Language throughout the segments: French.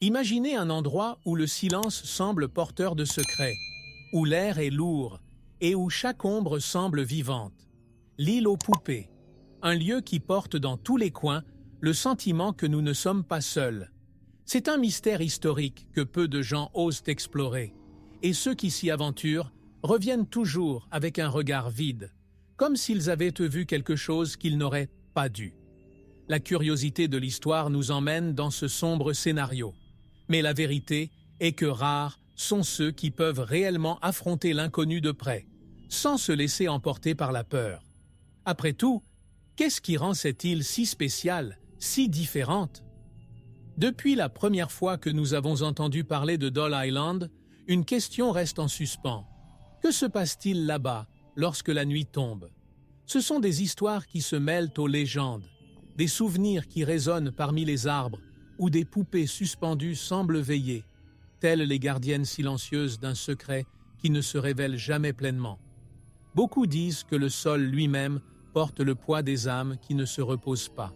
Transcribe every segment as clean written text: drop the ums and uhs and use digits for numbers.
Imaginez un endroit où le silence semble porteur de secrets, où l'air est lourd et où chaque ombre semble vivante. L'île aux poupées, un lieu qui porte dans tous les coins le sentiment que nous ne sommes pas seuls. C'est un mystère historique que peu de gens osent explorer, et ceux qui s'y aventurent reviennent toujours avec un regard vide, comme s'ils avaient vu quelque chose qu'ils n'auraient pas dû. La curiosité de l'histoire nous emmène dans ce sombre scénario. Mais la vérité est que rares sont ceux qui peuvent réellement affronter l'inconnu de près, sans se laisser emporter par la peur. Après tout, qu'est-ce qui rend cette île si spéciale, si différente? Depuis la première fois que nous avons entendu parler de Doll Island, une question reste en suspens. Que se passe-t-il là-bas lorsque la nuit tombe? Ce sont des histoires qui se mêlent aux légendes, des souvenirs qui résonnent parmi les arbres, où des poupées suspendues semblent veiller, telles les gardiennes silencieuses d'un secret qui ne se révèle jamais pleinement. Beaucoup disent que le sol lui-même porte le poids des âmes qui ne se reposent pas.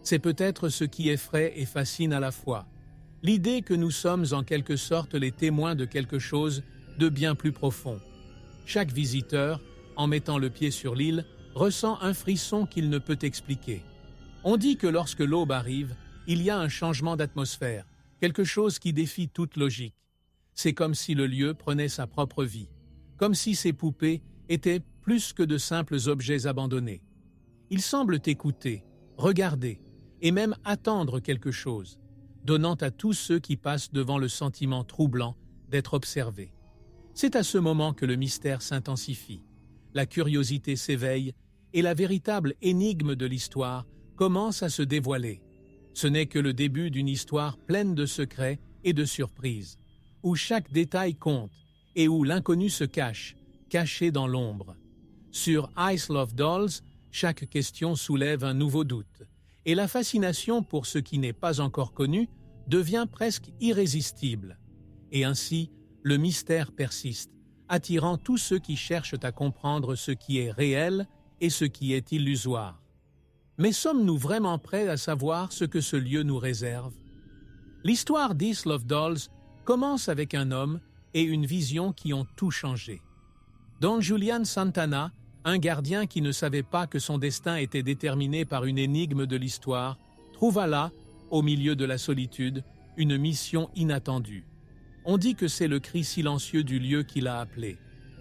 C'est peut-être ce qui effraie et fascine à la fois, l'idée que nous sommes en quelque sorte les témoins de quelque chose de bien plus profond. Chaque visiteur, en mettant le pied sur l'île, ressent un frisson qu'il ne peut expliquer. On dit que lorsque l'aube arrive, il y a un changement d'atmosphère, quelque chose qui défie toute logique. C'est comme si le lieu prenait sa propre vie, comme si ces poupées étaient plus que de simples objets abandonnés. Ils semblent écouter, regarder et même attendre quelque chose, donnant à tous ceux qui passent devant le sentiment troublant d'être observés. C'est à ce moment que le mystère s'intensifie, la curiosité s'éveille et la véritable énigme de l'histoire commence à se dévoiler. Ce n'est que le début d'une histoire pleine de secrets et de surprises, où chaque détail compte et où l'inconnu se cache, caché dans l'ombre. Sur Isle of Dolls, chaque question soulève un nouveau doute, et la fascination pour ce qui n'est pas encore connu devient presque irrésistible. Et ainsi, le mystère persiste, attirant tous ceux qui cherchent à comprendre ce qui est réel et ce qui est illusoire. Mais sommes-nous vraiment prêts à savoir ce que ce lieu nous réserve? L'histoire d'Isle of Dolls commence avec un homme et une vision qui ont tout changé. Don Julian Santana, un gardien qui ne savait pas que son destin était déterminé par une énigme de l'histoire, trouva là, au milieu de la solitude, une mission inattendue. On dit que c'est le cri silencieux du lieu qui l'a appelé,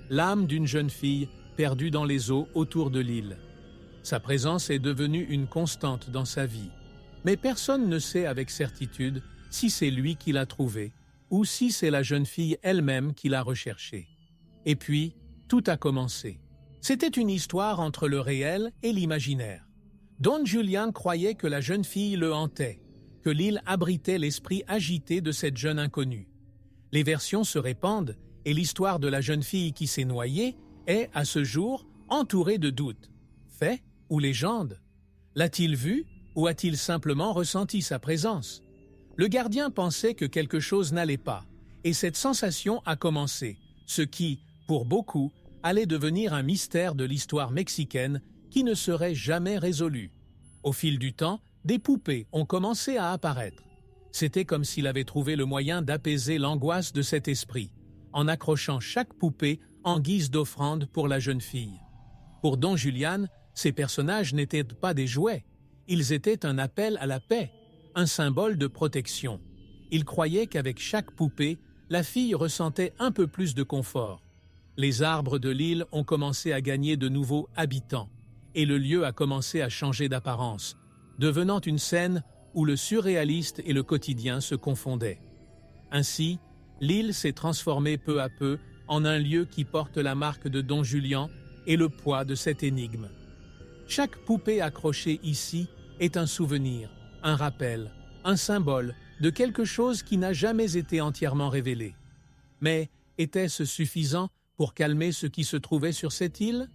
l'âme d'une jeune fille perdue dans les eaux autour de l'île. Sa présence est devenue une constante dans sa vie, mais personne ne sait avec certitude si c'est lui qui l'a trouvée ou si c'est la jeune fille elle-même qui l'a recherchée. Et puis, tout a commencé. C'était une histoire entre le réel et l'imaginaire. Don Julian croyait que la jeune fille le hantait, que l'île abritait l'esprit agité de cette jeune inconnue. Les versions se répandent et l'histoire de la jeune fille qui s'est noyée est, à ce jour, entourée de doutes. Fait ou légende? L'a-t-il vue ou a-t-il simplement ressenti sa présence? Le gardien pensait que quelque chose n'allait pas, et cette sensation a commencé, ce qui, pour beaucoup, allait devenir un mystère de l'histoire mexicaine qui ne serait jamais résolu. Au fil du temps, des poupées ont commencé à apparaître. C'était comme s'il avait trouvé le moyen d'apaiser l'angoisse de cet esprit, en accrochant chaque poupée en guise d'offrande pour la jeune fille. Pour Don Julian, ces personnages n'étaient pas des jouets, ils étaient un appel à la paix, un symbole de protection. Il croyait qu'avec chaque poupée, la fille ressentait un peu plus de confort. Les arbres de l'île ont commencé à gagner de nouveaux habitants, et le lieu a commencé à changer d'apparence, devenant une scène où le surréaliste et le quotidien se confondaient. Ainsi, l'île s'est transformée peu à peu en un lieu qui porte la marque de Don Julian et le poids de cette énigme. Chaque poupée accrochée ici est un souvenir, un rappel, un symbole de quelque chose qui n'a jamais été entièrement révélé. Mais était-ce suffisant pour calmer ce qui se trouvait sur cette île?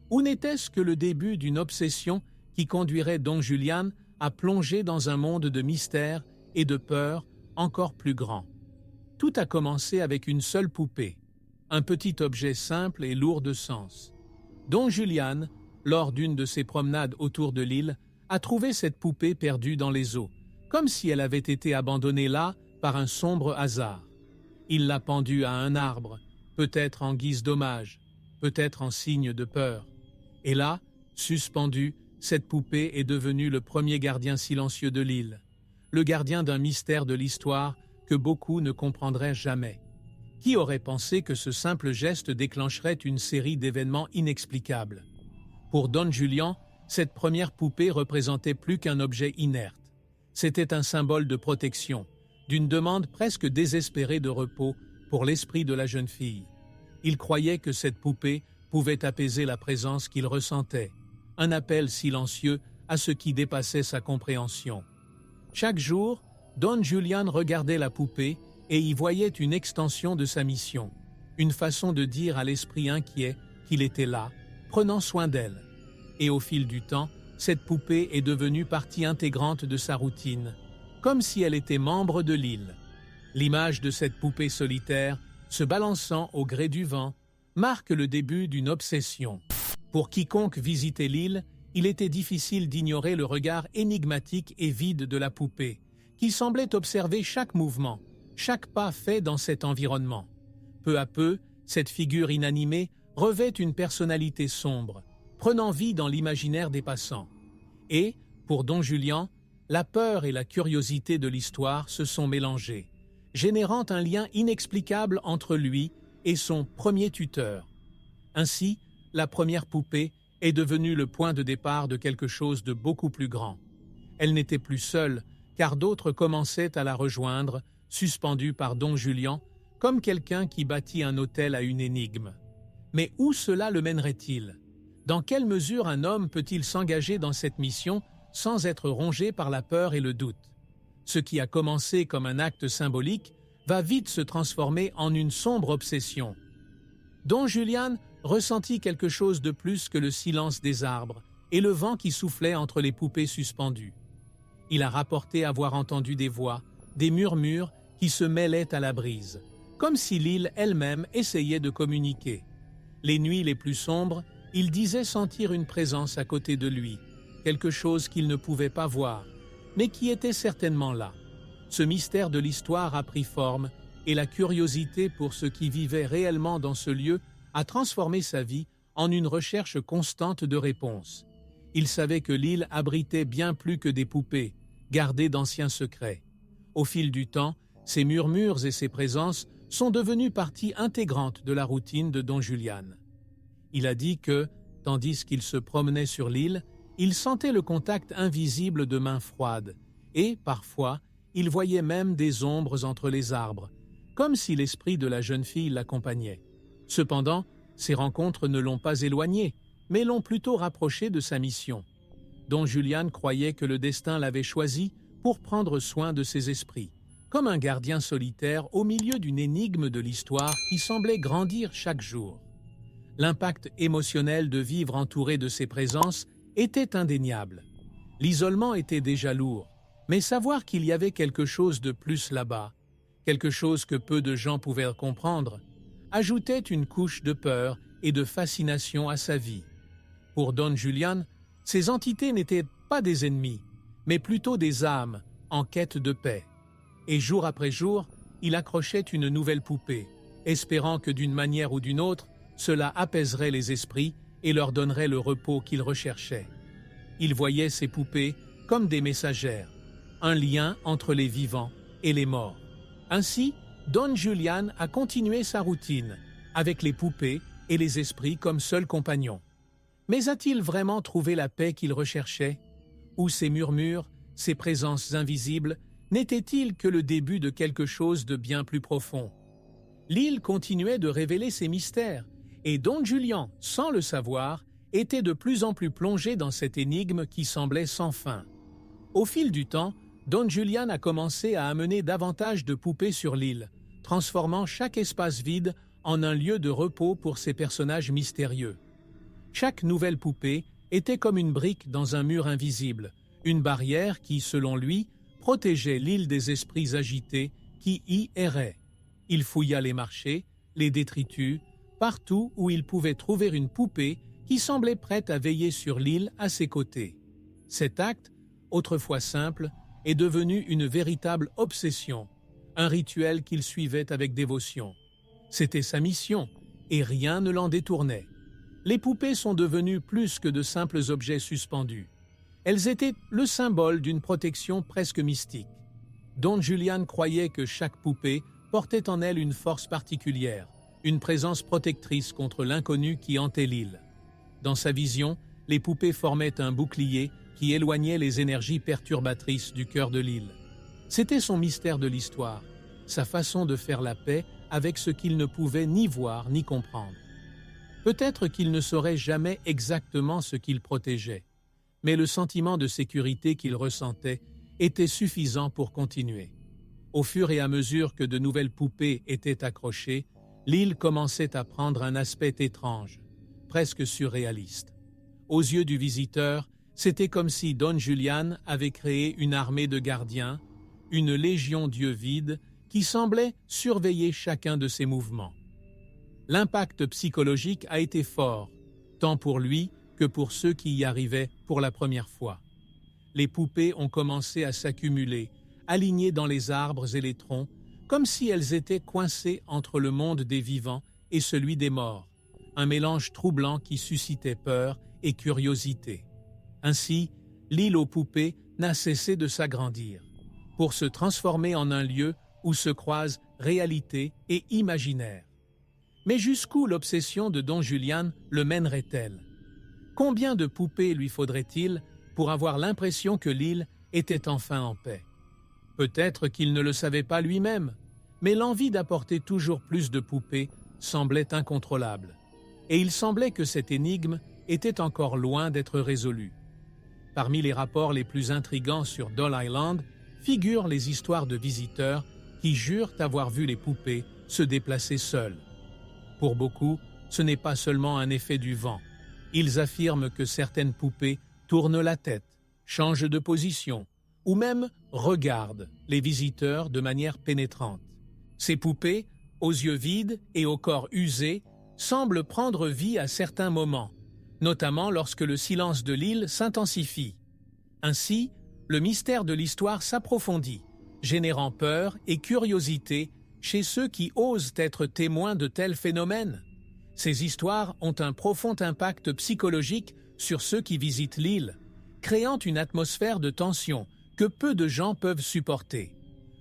Ou n'était-ce que le début d'une obsession qui conduirait Don Julian à plonger dans un monde de mystère et de peur encore plus grand? Tout a commencé avec une seule poupée, un petit objet simple et lourd de sens. Don Julian, lors d'une de ses promenades autour de l'île, a trouvé cette poupée perdue dans les eaux, comme si elle avait été abandonnée là par un sombre hasard. Il l'a pendue à un arbre, peut-être en guise d'hommage, peut-être en signe de peur. Et là, suspendue, cette poupée est devenue le premier gardien silencieux de l'île, le gardien d'un mystère de l'histoire que beaucoup ne comprendraient jamais. Qui aurait pensé que ce simple geste déclencherait une série d'événements inexplicables? Pour Don Julian, cette première poupée représentait plus qu'un objet inerte. C'était un symbole de protection, d'une demande presque désespérée de repos pour l'esprit de la jeune fille. Il croyait que cette poupée pouvait apaiser la présence qu'il ressentait, un appel silencieux à ce qui dépassait sa compréhension. Chaque jour, Don Julian regardait la poupée et y voyait une extension de sa mission, une façon de dire à l'esprit inquiet qu'il était là, prenant soin d'elle. Et au fil du temps, cette poupée est devenue partie intégrante de sa routine, comme si elle était membre de l'île. L'image de cette poupée solitaire, se balançant au gré du vent, marque le début d'une obsession. Pour quiconque visitait l'île, il était difficile d'ignorer le regard énigmatique et vide de la poupée, qui semblait observer chaque mouvement, chaque pas fait dans cet environnement. Peu à peu, cette figure inanimée revêt une personnalité sombre, prenant vie dans l'imaginaire des passants. Et, pour Don Julian, la peur et la curiosité de l'histoire se sont mélangées, générant un lien inexplicable entre lui et son premier tuteur. Ainsi, la première poupée est devenue le point de départ de quelque chose de beaucoup plus grand. Elle n'était plus seule, car d'autres commençaient à la rejoindre, suspendue par Don Julian, comme quelqu'un qui bâtit un hôtel à une énigme. Mais où cela le mènerait-il? Dans quelle mesure un homme peut-il s'engager dans cette mission sans être rongé par la peur et le doute? Ce qui a commencé comme un acte symbolique va vite se transformer en une sombre obsession. Don Julian ressentit quelque chose de plus que le silence des arbres et le vent qui soufflait entre les poupées suspendues. Il a rapporté avoir entendu des voix, des murmures qui se mêlaient à la brise, comme si l'île elle-même essayait de communiquer. Les nuits les plus sombres, il disait sentir une présence à côté de lui, quelque chose qu'il ne pouvait pas voir, mais qui était certainement là. Ce mystère de l'histoire a pris forme et la curiosité pour ce qui vivait réellement dans ce lieu a transformé sa vie en une recherche constante de réponses. Il savait que l'île abritait bien plus que des poupées, gardées d'anciens secrets. Au fil du temps, ces murmures et ces présences sont devenus partie intégrante de la routine de Don Julian. Il a dit que, tandis qu'il se promenait sur l'île, il sentait le contact invisible de mains froides et, parfois, il voyait même des ombres entre les arbres, comme si l'esprit de la jeune fille l'accompagnait. Cependant, ces rencontres ne l'ont pas éloigné, mais l'ont plutôt rapproché de sa mission. Don Julian croyait que le destin l'avait choisi pour prendre soin de ses esprits, comme un gardien solitaire au milieu d'une énigme de l'histoire qui semblait grandir chaque jour. L'impact émotionnel de vivre entouré de ces présences était indéniable. L'isolement était déjà lourd, mais savoir qu'il y avait quelque chose de plus là-bas, quelque chose que peu de gens pouvaient comprendre, ajoutait une couche de peur et de fascination à sa vie. Pour Don Julian, ces entités n'étaient pas des ennemis, mais plutôt des âmes en quête de paix. Et jour après jour, il accrochait une nouvelle poupée, espérant que d'une manière ou d'une autre, cela apaiserait les esprits et leur donnerait le repos qu'ils recherchaient. Il voyait ces poupées comme des messagères, un lien entre les vivants et les morts. Ainsi, Don Julian a continué sa routine, avec les poupées et les esprits comme seuls compagnons. Mais a-t-il vraiment trouvé la paix qu'il recherchait? Ou ces murmures, ces présences invisibles, n'étaient-ils que le début de quelque chose de bien plus profond? L'île continuait de révéler ses mystères, et Don Julian, sans le savoir, était de plus en plus plongé dans cette énigme qui semblait sans fin. Au fil du temps, Don Julian a commencé à amener davantage de poupées sur l'île, transformant chaque espace vide en un lieu de repos pour ses personnages mystérieux. Chaque nouvelle poupée était comme une brique dans un mur invisible, une barrière qui, selon lui, protégeait l'île des esprits agités qui y erraient. Il fouilla les marchés, les détritus, partout où il pouvait trouver une poupée qui semblait prête à veiller sur l'île à ses côtés. Cet acte, autrefois simple, est devenu une véritable obsession, un rituel qu'il suivait avec dévotion. C'était sa mission, et rien ne l'en détournait. Les poupées sont devenues plus que de simples objets suspendus. Elles étaient le symbole d'une protection presque mystique. Don Julián croyait que chaque poupée portait en elle une force particulière, une présence protectrice contre l'inconnu qui hantait l'île. Dans sa vision, les poupées formaient un bouclier qui éloignait les énergies perturbatrices du cœur de l'île. C'était son mystère de l'histoire, sa façon de faire la paix avec ce qu'il ne pouvait ni voir ni comprendre. Peut-être qu'il ne saurait jamais exactement ce qu'il protégeait, mais le sentiment de sécurité qu'il ressentait était suffisant pour continuer. Au fur et à mesure que de nouvelles poupées étaient accrochées, l'île commençait à prendre un aspect étrange, presque surréaliste. Aux yeux du visiteur, c'était comme si Don Julián avait créé une armée de gardiens, une légion d'yeux vides qui semblait surveiller chacun de ses mouvements. L'impact psychologique a été fort, tant pour lui que pour ceux qui y arrivaient pour la première fois. Les poupées ont commencé à s'accumuler, alignées dans les arbres et les troncs, comme si elles étaient coincées entre le monde des vivants et celui des morts, un mélange troublant qui suscitait peur et curiosité. Ainsi, l'île aux poupées n'a cessé de s'agrandir, pour se transformer en un lieu où se croisent réalité et imaginaire. Mais jusqu'où l'obsession de Don Julián le mènerait-elle? Combien de poupées lui faudrait-il pour avoir l'impression que l'île était enfin en paix? Peut-être qu'il ne le savait pas lui-même, mais l'envie d'apporter toujours plus de poupées semblait incontrôlable. Et il semblait que cette énigme était encore loin d'être résolue. Parmi les rapports les plus intrigants sur Doll Island figurent les histoires de visiteurs qui jurent avoir vu les poupées se déplacer seules. Pour beaucoup, ce n'est pas seulement un effet du vent. Ils affirment que certaines poupées tournent la tête, changent de position, ou même regardent les visiteurs de manière pénétrante. Ces poupées, aux yeux vides et au corps usé, semblent prendre vie à certains moments, notamment lorsque le silence de l'île s'intensifie. Ainsi, le mystère de l'histoire s'approfondit, générant peur et curiosité chez ceux qui osent être témoins de tels phénomènes. Ces histoires ont un profond impact psychologique sur ceux qui visitent l'île, créant une atmosphère de tension que peu de gens peuvent supporter.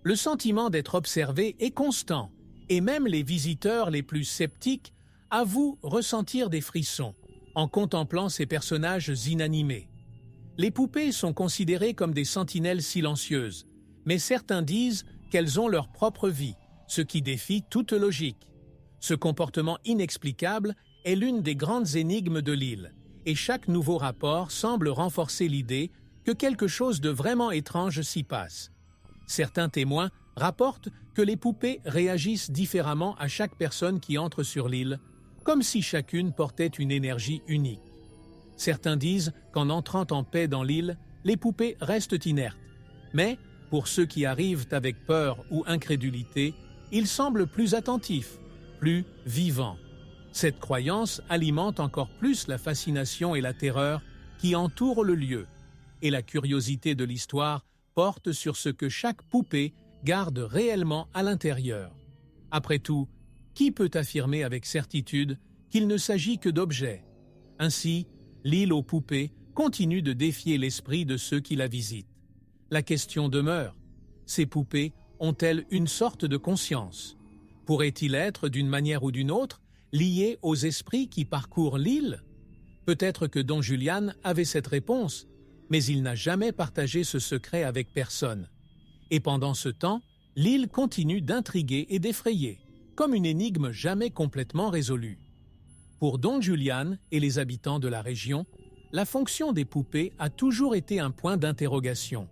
Le sentiment d'être observé est constant, et même les visiteurs les plus sceptiques avouent ressentir des frissons en contemplant ces personnages inanimés. Les poupées sont considérées comme des sentinelles silencieuses, mais certains disent qu'elles ont leur propre vie, ce qui défie toute logique. Ce comportement inexplicable est l'une des grandes énigmes de l'île, et chaque nouveau rapport semble renforcer l'idée que quelque chose de vraiment étrange s'y passe. Certains témoins rapportent que les poupées réagissent différemment à chaque personne qui entre sur l'île, comme si chacune portait une énergie unique. Certains disent qu'en entrant en paix dans l'île, les poupées restent inertes. Mais, pour ceux qui arrivent avec peur ou incrédulité, ils semblent plus attentifs, plus vivants. Cette croyance alimente encore plus la fascination et la terreur qui entourent le lieu, et la curiosité de l'histoire porte sur ce que chaque poupée garde réellement à l'intérieur. Après tout, qui peut affirmer avec certitude qu'il ne s'agit que d'objets? Ainsi, l'île aux poupées continue de défier l'esprit de ceux qui la visitent. La question demeure, ces poupées ont-elles une sorte de conscience? Pourraient-ils être, d'une manière ou d'une autre, liés aux esprits qui parcourent l'île? Peut-être que Don Julián avait cette réponse, mais il n'a jamais partagé ce secret avec personne. Et pendant ce temps, l'île continue d'intriguer et d'effrayer, comme une énigme jamais complètement résolue. Pour Don Julián et les habitants de la région, la fonction des poupées a toujours été un point d'interrogation.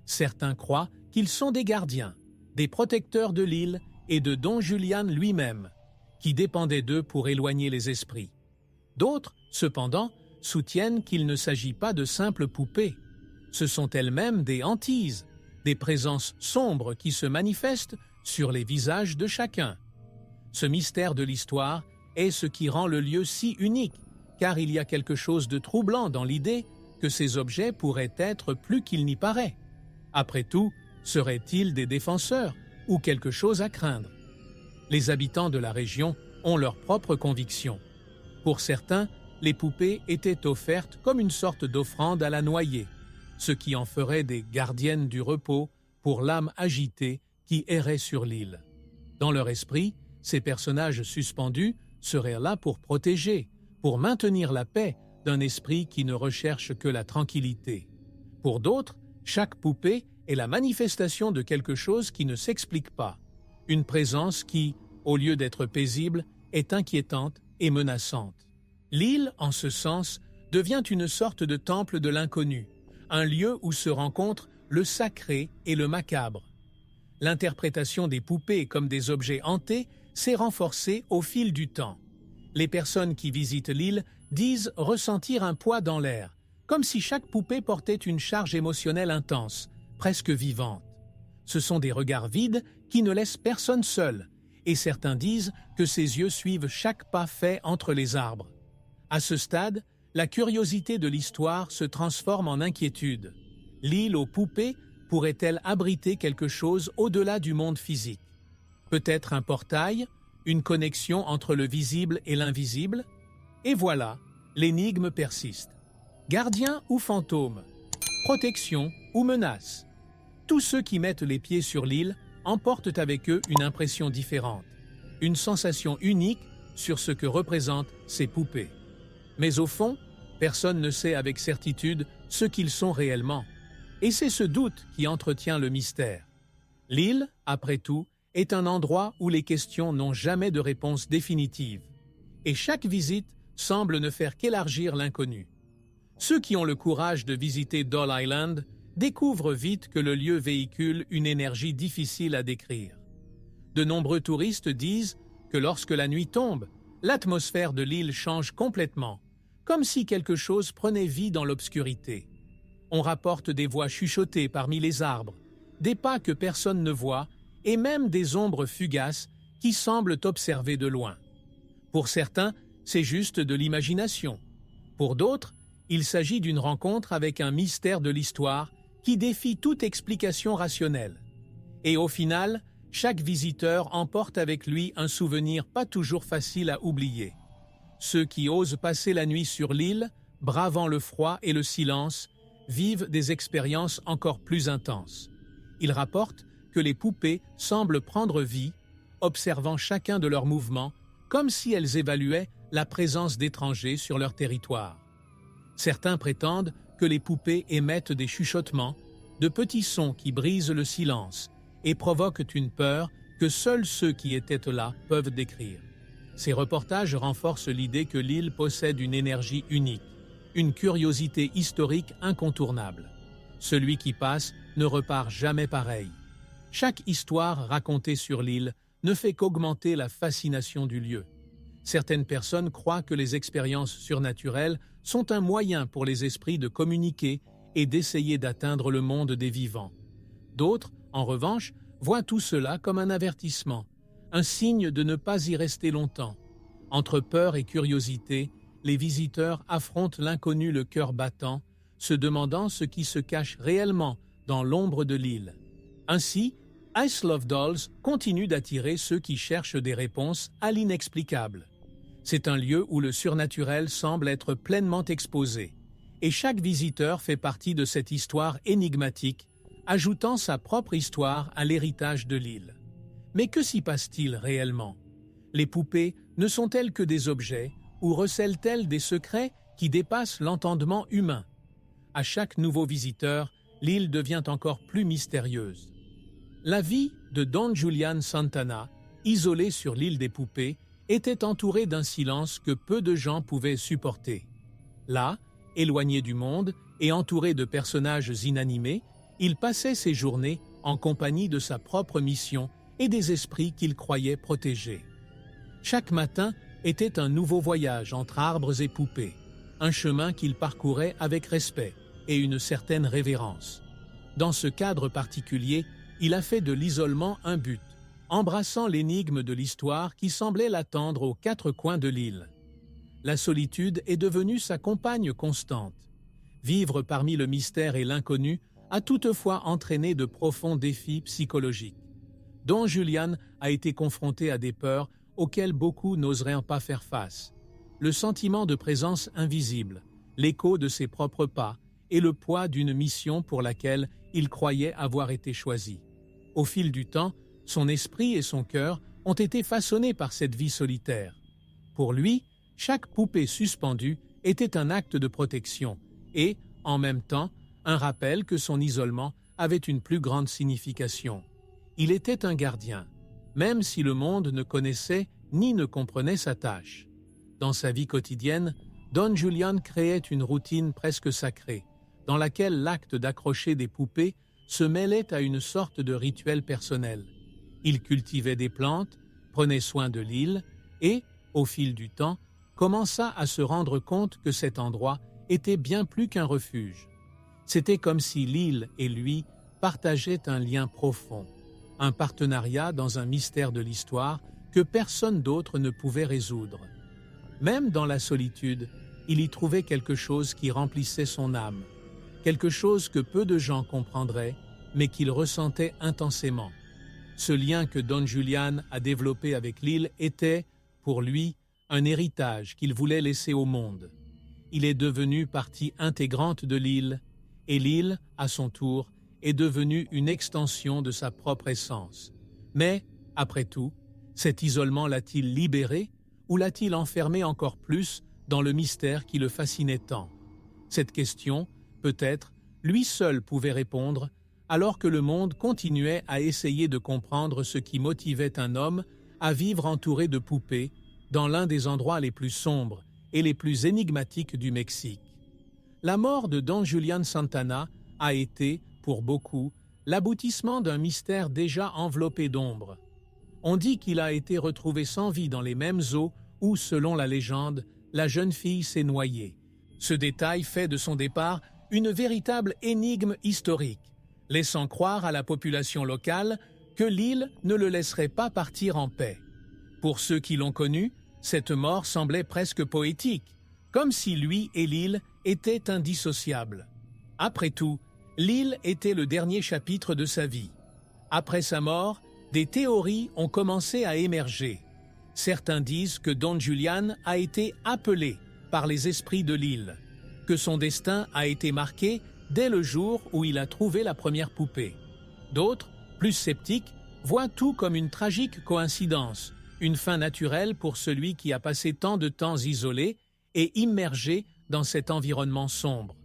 Certains croient qu'ils sont des gardiens, des protecteurs de l'île et de Don Julián lui-même, qui dépendait d'eux pour éloigner les esprits. D'autres, cependant, soutiennent qu'il ne s'agit pas de simples poupées. Ce sont elles-mêmes des hantises, des présences sombres qui se manifestent sur les visages de chacun. Ce mystère de l'histoire est ce qui rend le lieu si unique, car il y a quelque chose de troublant dans l'idée que ces objets pourraient être plus qu'il n'y paraît. Après tout, seraient-ils des défenseurs, ou quelque chose à craindre. Les habitants de la région ont leurs propres convictions. Pour certains, les poupées étaient offertes comme une sorte d'offrande à la noyée, ce qui en ferait des gardiennes du repos pour l'âme agitée qui errait sur l'île. Dans leur esprit, ces personnages suspendus seraient là pour protéger, pour maintenir la paix d'un esprit qui ne recherche que la tranquillité. Pour d'autres, chaque poupée est la manifestation de quelque chose qui ne s'explique pas, une présence qui, au lieu d'être paisible, est inquiétante et menaçante. L'île, en ce sens, devient une sorte de temple de l'inconnu, un lieu où se rencontrent le sacré et le macabre. L'interprétation des poupées comme des objets hantés s'est renforcée au fil du temps. Les personnes qui visitent l'île disent ressentir un poids dans l'air, comme si chaque poupée portait une charge émotionnelle intense, presque vivante. Ce sont des regards vides qui ne laissent personne seul, et certains disent que ses yeux suivent chaque pas fait entre les arbres. À ce stade, la curiosité de l'histoire se transforme en inquiétude. L'île aux poupées pourrait-elle abriter quelque chose au-delà du monde physique? Peut-être un portail, une connexion entre le visible et l'invisible? Et voilà, l'énigme persiste. Gardien ou fantôme? Protection ou menace? Tous ceux qui mettent les pieds sur l'île emportent avec eux une impression différente, une sensation unique sur ce que représentent ces poupées. Mais au fond, personne ne sait avec certitude ce qu'ils sont réellement. Et c'est ce doute qui entretient le mystère. L'île, après tout, est un endroit où les questions n'ont jamais de réponse définitive. Et chaque visite semble ne faire qu'élargir l'inconnu. Ceux qui ont le courage de visiter Doll Island découvrent vite que le lieu véhicule une énergie difficile à décrire. De nombreux touristes disent que lorsque la nuit tombe, l'atmosphère de l'île change complètement, comme si quelque chose prenait vie dans l'obscurité. On rapporte des voix chuchotées parmi les arbres, des pas que personne ne voit et même des ombres fugaces qui semblent observer de loin. Pour certains, c'est juste de l'imagination. Pour d'autres, il s'agit d'une rencontre avec un mystère de l'histoire qui défie toute explication rationnelle. Et au final, chaque visiteur emporte avec lui un souvenir pas toujours facile à oublier. Ceux qui osent passer la nuit sur l'île, bravant le froid et le silence, vivent des expériences encore plus intenses. Ils rapportent que les poupées semblent prendre vie, observant chacun de leurs mouvements, comme si elles évaluaient la présence d'étrangers sur leur territoire. Certains prétendent que les poupées émettent des chuchotements, de petits sons qui brisent le silence et provoquent une peur que seuls ceux qui étaient là peuvent décrire. Ces reportages renforcent l'idée que l'île possède une énergie unique, une curiosité historique incontournable. Celui qui passe ne repart jamais pareil. Chaque histoire racontée sur l'île ne fait qu'augmenter la fascination du lieu. Certaines personnes croient que les expériences surnaturelles sont un moyen pour les esprits de communiquer et d'essayer d'atteindre le monde des vivants. D'autres, en revanche, voient tout cela comme un avertissement, un signe de ne pas y rester longtemps. Entre peur et curiosité, les visiteurs affrontent l'inconnu le cœur battant, se demandant ce qui se cache réellement dans l'ombre de l'île. Ainsi, Ice Love Dolls continue d'attirer ceux qui cherchent des réponses à l'inexplicable. C'est un lieu où le surnaturel semble être pleinement exposé, et chaque visiteur fait partie de cette histoire énigmatique, ajoutant sa propre histoire à l'héritage de l'île. Mais que s'y passe-t-il réellement? Les poupées ne sont-elles que des objets ou recèlent-elles des secrets qui dépassent l'entendement humain? À chaque nouveau visiteur, l'île devient encore plus mystérieuse. La vie de Don Julian Santana, isolé sur l'île des poupées, était entourée d'un silence que peu de gens pouvaient supporter. Là, éloigné du monde et entouré de personnages inanimés, il passait ses journées en compagnie de sa propre mission et des esprits qu'il croyait protégés. Chaque matin était un nouveau voyage entre arbres et poupées, un chemin qu'il parcourait avec respect et une certaine révérence. Dans ce cadre particulier, il a fait de l'isolement un but, embrassant l'énigme de l'histoire qui semblait l'attendre aux quatre coins de l'île. La solitude est devenue sa compagne constante. Vivre parmi le mystère et l'inconnu a toutefois entraîné de profonds défis psychologiques. Don Julián a été confronté à des peurs auxquelles beaucoup n'oseraient pas faire face. Le sentiment de présence invisible, l'écho de ses propres pas et le poids d'une mission pour laquelle il croyait avoir été choisi. Au fil du temps, son esprit et son cœur ont été façonnés par cette vie solitaire. Pour lui, chaque poupée suspendue était un acte de protection et, en même temps, un rappel que son isolement avait une plus grande signification. Il était un gardien, même si le monde ne connaissait ni ne comprenait sa tâche. Dans sa vie quotidienne, Don Julián créait une routine presque sacrée, dans laquelle l'acte d'accrocher des poupées se mêlait à une sorte de rituel personnel. Il cultivait des plantes, prenait soin de l'île et, au fil du temps, commença à se rendre compte que cet endroit était bien plus qu'un refuge. C'était comme si l'île et lui partageaient un lien profond, un partenariat dans un mystère de l'histoire que personne d'autre ne pouvait résoudre. Même dans la solitude, il y trouvait quelque chose qui remplissait son âme, quelque chose que peu de gens comprendraient, mais qu'il ressentait intensément. Ce lien que Don Julián a développé avec l'île était, pour lui, un héritage qu'il voulait laisser au monde. Il est devenu partie intégrante de l'île, et l'île, à son tour, est devenue une extension de sa propre essence. Mais, après tout, cet isolement l'a-t-il libéré ou l'a-t-il enfermé encore plus dans le mystère qui le fascinait tant? Cette question, peut-être, lui seul pouvait répondre, alors que le monde continuait à essayer de comprendre ce qui motivait un homme à vivre entouré de poupées dans l'un des endroits les plus sombres et les plus énigmatiques du Mexique. La mort de Don Julián Santana a été, pour beaucoup, l'aboutissement d'un mystère déjà enveloppé d'ombre. On dit qu'il a été retrouvé sans vie dans les mêmes eaux où, selon la légende, la jeune fille s'est noyée. Ce détail fait de son départ une véritable énigme historique, laissant croire à la population locale que l'île ne le laisserait pas partir en paix. Pour ceux qui l'ont connu, cette mort semblait presque poétique, comme si lui et l'île étaient indissociables. Après tout, l'île était le dernier chapitre de sa vie. Après sa mort, des théories ont commencé à émerger. Certains disent que Don Julián a été appelé par les esprits de l'île, que son destin a été marqué dès le jour où il a trouvé la première poupée. D'autres, plus sceptiques, voient tout comme une tragique coïncidence, une fin naturelle pour celui qui a passé tant de temps isolé et immergé dans cet environnement sombre.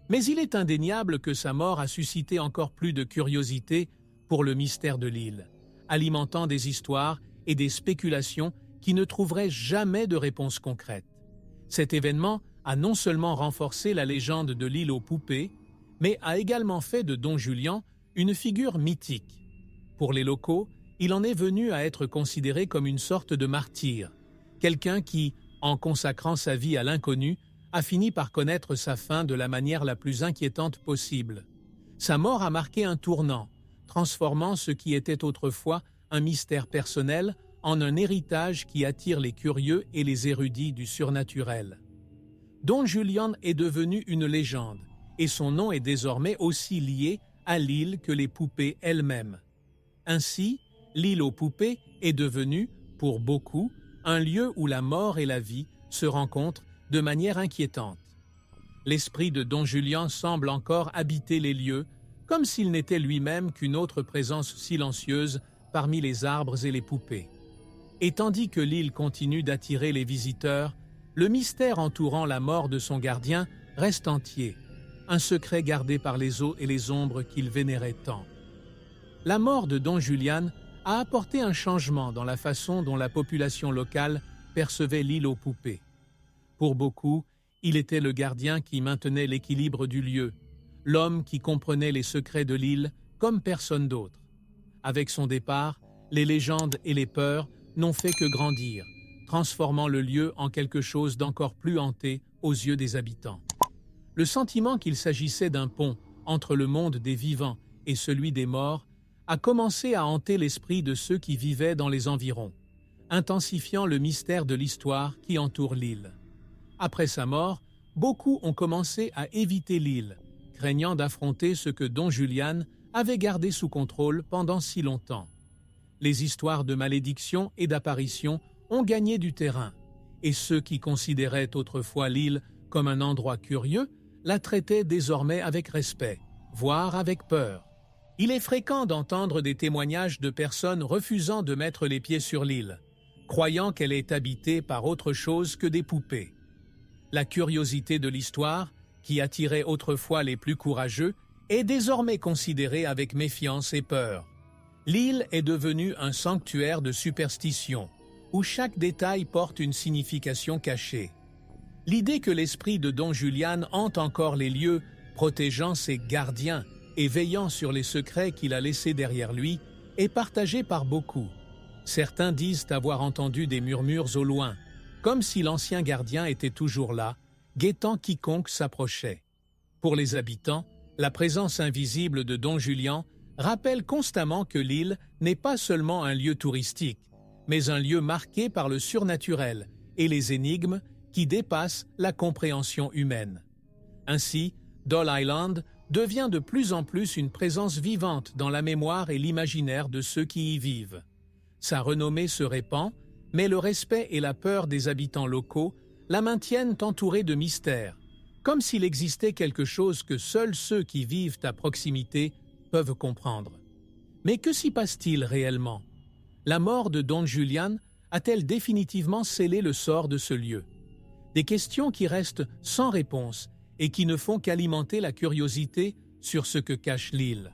Mais il est indéniable que sa mort a suscité encore plus de curiosité pour le mystère de l'île, alimentant des histoires et des spéculations qui ne trouveraient jamais de réponse concrète. Cet événement a non seulement renforcé la légende de l'île aux poupées, mais a également fait de Don Julián une figure mythique. Pour les locaux, il en est venu à être considéré comme une sorte de martyr, quelqu'un qui, en consacrant sa vie à l'inconnu, a fini par connaître sa fin de la manière la plus inquiétante possible. Sa mort a marqué un tournant, transformant ce qui était autrefois un mystère personnel en un héritage qui attire les curieux et les érudits du surnaturel. Don Julián est devenu une légende, et son nom est désormais aussi lié à l'île que les poupées elles-mêmes. Ainsi, l'île aux poupées est devenue, pour beaucoup, un lieu où la mort et la vie se rencontrent de manière inquiétante. L'esprit de Don Julián semble encore habiter les lieux, comme s'il n'était lui-même qu'une autre présence silencieuse parmi les arbres et les poupées. Et tandis que l'île continue d'attirer les visiteurs, le mystère entourant la mort de son gardien reste entier, un secret gardé par les eaux et les ombres qu'il vénérait tant. La mort de Don Julián a apporté un changement dans la façon dont la population locale percevait l'île aux poupées. Pour beaucoup, il était le gardien qui maintenait l'équilibre du lieu, l'homme qui comprenait les secrets de l'île comme personne d'autre. Avec son départ, les légendes et les peurs n'ont fait que grandir, transformant le lieu en quelque chose d'encore plus hanté aux yeux des habitants. Le sentiment qu'il s'agissait d'un pont entre le monde des vivants et celui des morts a commencé à hanter l'esprit de ceux qui vivaient dans les environs, intensifiant le mystère de l'histoire qui entoure l'île. Après sa mort, beaucoup ont commencé à éviter l'île, craignant d'affronter ce que Don Julián avait gardé sous contrôle pendant si longtemps. les histoires de malédiction et d'apparition ont gagné du terrain, et ceux qui considéraient autrefois l'île comme un endroit curieux la traitaient désormais avec respect, voire avec peur. Il est fréquent d'entendre des témoignages de personnes refusant de mettre les pieds sur l'île, croyant qu'elle est habitée par autre chose que des poupées. La curiosité de l'histoire, qui attirait autrefois les plus courageux, est désormais considérée avec méfiance et peur. L'île est devenue un sanctuaire de superstition, où chaque détail porte une signification cachée. L'idée que l'esprit de Don Julián hante encore les lieux, protégeant ses gardiens et veillant sur les secrets qu'il a laissés derrière lui, est partagée par beaucoup. Certains disent avoir entendu des murmures au loin, comme si l'ancien gardien était toujours là, guettant quiconque s'approchait. Pour les habitants, la présence invisible de Don Julián rappelle constamment que l'île n'est pas seulement un lieu touristique, mais un lieu marqué par le surnaturel et les énigmes qui dépassent la compréhension humaine. Ainsi, Doll Island devient de plus en plus une présence vivante dans la mémoire et l'imaginaire de ceux qui y vivent. Sa renommée se répand, mais le respect et la peur des habitants locaux la maintiennent entourée de mystères, comme s'il existait quelque chose que seuls ceux qui vivent à proximité peuvent comprendre. Mais que s'y passe-t-il réellement? La mort de Don Julián a-t-elle définitivement scellé le sort de ce lieu? Des questions qui restent sans réponse et qui ne font qu'alimenter la curiosité sur ce que cache l'île.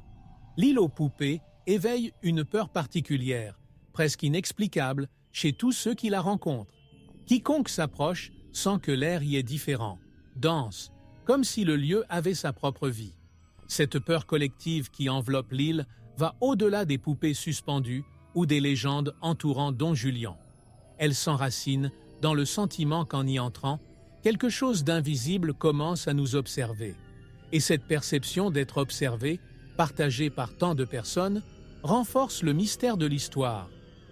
L'île aux poupées éveille une peur particulière, presque inexplicable, chez tous ceux qui la rencontrent. Quiconque s'approche sent que l'air y est différent, dense, comme si le lieu avait sa propre vie. Cette peur collective qui enveloppe l'île va au-delà des poupées suspendues ou des légendes entourant Don Julián. Elle s'enracine dans le sentiment qu'en y entrant, quelque chose d'invisible commence à nous observer. Et cette perception d'être observé, partagée par tant de personnes, renforce le mystère de l'histoire,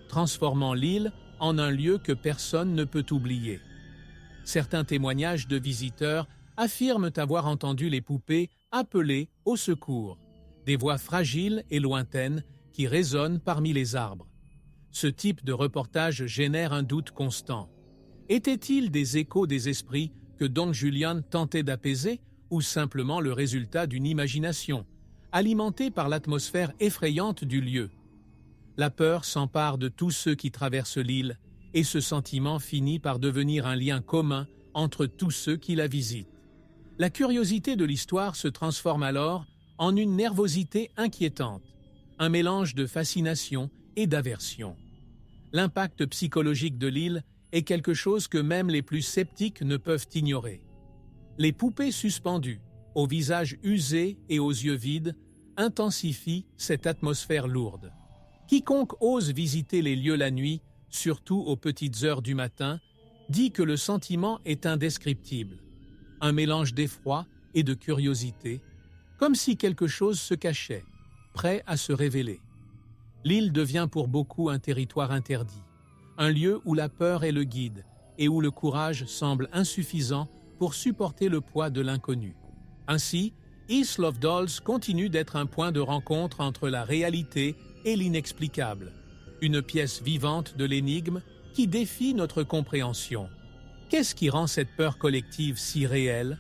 transformant l'île en un lieu que personne ne peut oublier. Certains témoignages de visiteurs affirment avoir entendu les poupées appeler au secours, des voix fragiles et lointaines qui résonnent parmi les arbres. Ce type de reportage génère un doute constant. Étaient-ils des échos des esprits que Don Julián tentait d'apaiser ou simplement le résultat d'une imagination, alimentée par l'atmosphère effrayante du lieu? La peur s'empare de tous ceux qui traversent l'île et ce sentiment finit par devenir un lien commun entre tous ceux qui la visitent. La curiosité de l'histoire se transforme alors en une nervosité inquiétante, un mélange de fascination et d'aversion. L'impact psychologique de l'île est quelque chose que même les plus sceptiques ne peuvent ignorer. Les poupées suspendues, au visage usé et aux yeux vides, intensifient cette atmosphère lourde. Quiconque ose visiter les lieux la nuit, surtout aux petites heures du matin, dit que le sentiment est indescriptible. Un mélange d'effroi et de curiosité, comme si quelque chose se cachait, prêt à se révéler. L'île devient pour beaucoup un territoire interdit, un lieu où la peur est le guide et où le courage semble insuffisant pour supporter le poids de l'inconnu. Ainsi, Isle of Dolls continue d'être un point de rencontre entre la réalité et l'inexplicable, une pièce vivante de l'énigme qui défie notre compréhension. Qu'est-ce qui rend cette peur collective si réelle?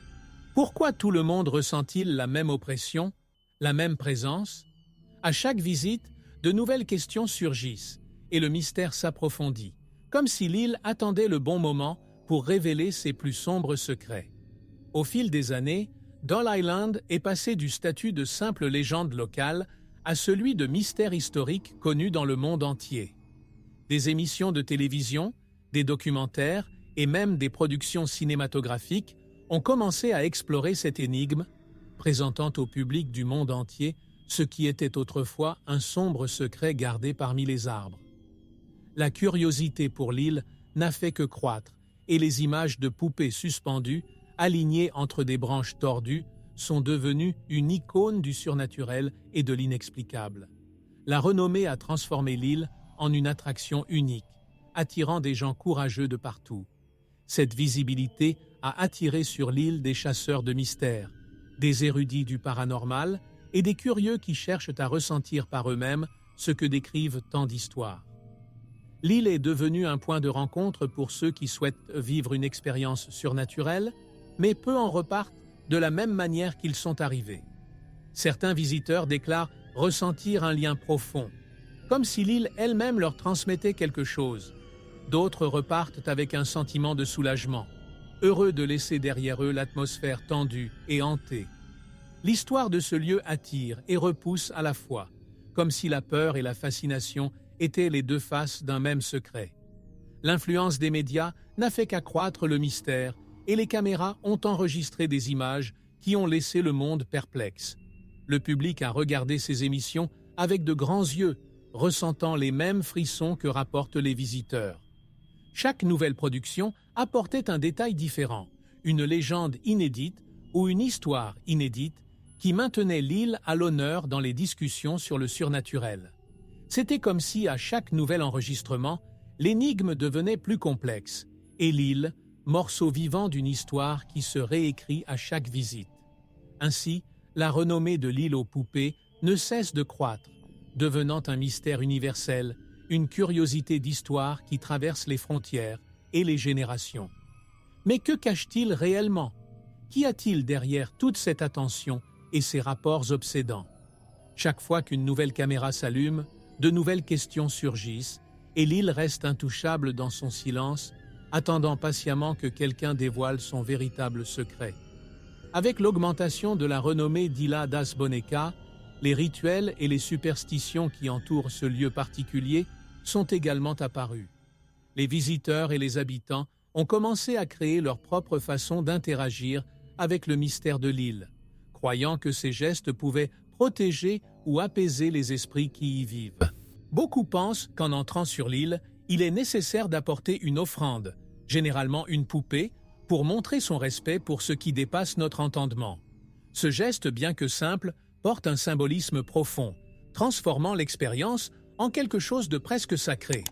Pourquoi tout le monde ressent-il la même oppression, la même présence? À chaque visite, de nouvelles questions surgissent et le mystère s'approfondit, comme si l'île attendait le bon moment pour révéler ses plus sombres secrets. Au fil des années, Doll Island est passé du statut de simple légende locale à celui de mystère historique connu dans le monde entier. Des émissions de télévision, des documentaires et même des productions cinématographiques ont commencé à explorer cette énigme, présentant au public du monde entier ce qui était autrefois un sombre secret gardé parmi les arbres. La curiosité pour l'île n'a fait que croître et les images de poupées suspendues, alignées entre des branches tordues, sont devenues une icône du surnaturel et de l'inexplicable. La renommée a transformé l'île en une attraction unique, attirant des gens courageux de partout. Cette visibilité a attiré sur l'île des chasseurs de mystères, des érudits du paranormal et des curieux qui cherchent à ressentir par eux-mêmes ce que décrivent tant d'histoires. L'île est devenue un point de rencontre pour ceux qui souhaitent vivre une expérience surnaturelle, mais peu en repartent de la même manière qu'ils sont arrivés. Certains visiteurs déclarent ressentir un lien profond, comme si l'île elle-même leur transmettait quelque chose. D'autres repartent avec un sentiment de soulagement, heureux de laisser derrière eux l'atmosphère tendue et hantée. L'histoire de ce lieu attire et repousse à la fois, comme si la peur et la fascination étaient les deux faces d'un même secret. L'influence des médias n'a fait qu'accroître le mystère et les caméras ont enregistré des images qui ont laissé le monde perplexe. Le public a regardé ces émissions avec de grands yeux, ressentant les mêmes frissons que rapportent les visiteurs. Chaque nouvelle production apportait un détail différent, une légende inédite ou une histoire inédite qui maintenait l'île à l'honneur dans les discussions sur le surnaturel. C'était comme si, à chaque nouvel enregistrement, l'énigme devenait plus complexe, et l'île, morceau vivant d'une histoire qui se réécrit à chaque visite. Ainsi, la renommée de l'île aux poupées ne cesse de croître, devenant un mystère universel, une curiosité d'histoire qui traverse les frontières et les générations. Mais que cache-t-il réellement? Qu'y a-t-il derrière toute cette attention et ces rapports obsédants? Chaque fois qu'une nouvelle caméra s'allume, de nouvelles questions surgissent et l'île reste intouchable dans son silence, attendant patiemment que quelqu'un dévoile son véritable secret. Avec l'augmentation de la renommée d'Ilha das Bonecas, les rituels et les superstitions qui entourent ce lieu particulier sont également apparus. Les visiteurs et les habitants ont commencé à créer leur propre façon d'interagir avec le mystère de l'île, croyant que ces gestes pouvaient protéger ou apaiser les esprits qui y vivent. Beaucoup pensent qu'en entrant sur l'île, il est nécessaire d'apporter une offrande, généralement une poupée, pour montrer son respect pour ce qui dépasse notre entendement. Ce geste, bien que simple, porte un symbolisme profond, transformant l'expérience en quelque chose de presque sacré.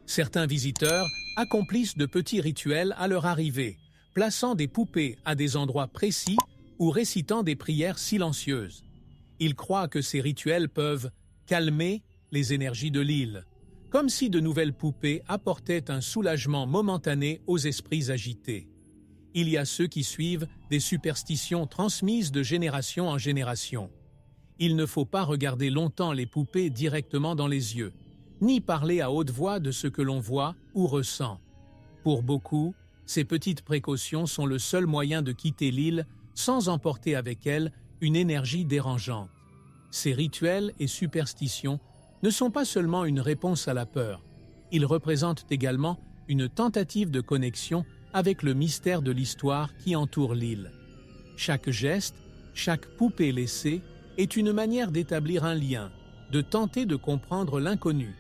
Certains visiteurs accomplissent de petits rituels à leur arrivée, plaçant des poupées à des endroits précis ou récitant des prières silencieuses. Ils croient que ces rituels peuvent calmer les énergies de l'île, comme si de nouvelles poupées apportaient un soulagement momentané aux esprits agités. Il y a ceux qui suivent des superstitions transmises de génération en génération. Il ne faut pas regarder longtemps les poupées directement dans les yeux, ni parler à haute voix de ce que l'on voit ou ressent. Pour beaucoup, ces petites précautions sont le seul moyen de quitter l'île sans emporter avec elle une énergie dérangeante. Ces rituels et superstitions ne sont pas seulement une réponse à la peur, ils représentent également une tentative de connexion avec le mystère de l'histoire qui entoure l'île. Chaque geste, chaque poupée laissée est une manière d'établir un lien, de tenter de comprendre l'inconnu.